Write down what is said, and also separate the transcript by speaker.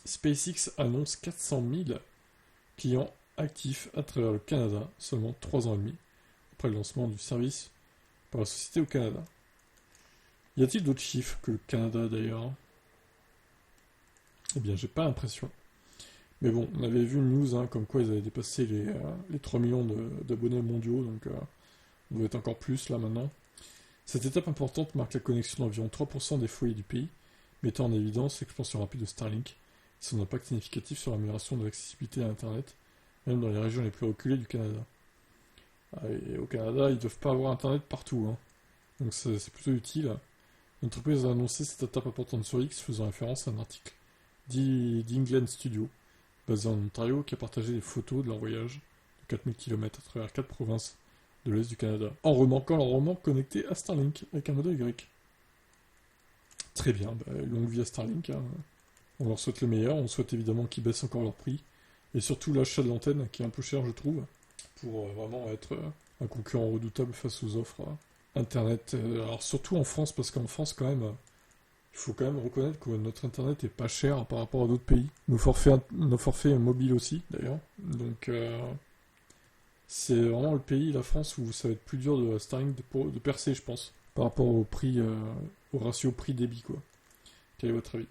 Speaker 1: SpaceX annonce 400 000 clients actifs à travers le Canada, seulement 3 ans et demi après le lancement du service par la société au Canada. Y a-t-il d'autres chiffres que le Canada d'ailleurs? Eh bien, j'ai pas l'impression. Mais bon, on avait vu une news comme quoi ils avaient dépassé les 3 millions d'abonnés mondiaux, donc on doit être encore plus là maintenant. Cette étape importante marque la connexion d'environ 3% des foyers du pays, mettant en évidence l'expansion rapide de Starlink et son impact significatif sur l'amélioration de l'accessibilité à Internet, même dans les régions les plus reculées du Canada. Et au Canada, ils ne doivent pas avoir Internet partout, donc c'est plutôt utile. L'entreprise a annoncé cette étape importante sur X, faisant référence à un article d'England Studio, basé en Ontario, qui a partagé des photos de leur voyage de 4000 km à travers 4 provinces de l'Est du Canada, en remarquant leur roman connecté à Starlink avec un modèle Y. Très bien, longue vie à Starlink. On leur souhaite le meilleur, on souhaite évidemment qu'ils baissent encore leur prix, et surtout l'achat de l'antenne, qui est un peu cher je trouve, pour vraiment être un concurrent redoutable face aux offres Internet. Alors surtout en France, parce qu'en France quand même, il faut quand même reconnaître que notre Internet est pas cher par rapport à d'autres pays. Nos forfaits mobiles aussi d'ailleurs. Donc c'est vraiment le pays, la France, où ça va être plus dur de Starlink de percer, je pense, par rapport au prix, au ratio prix-débit, quoi. Quel est votre avis?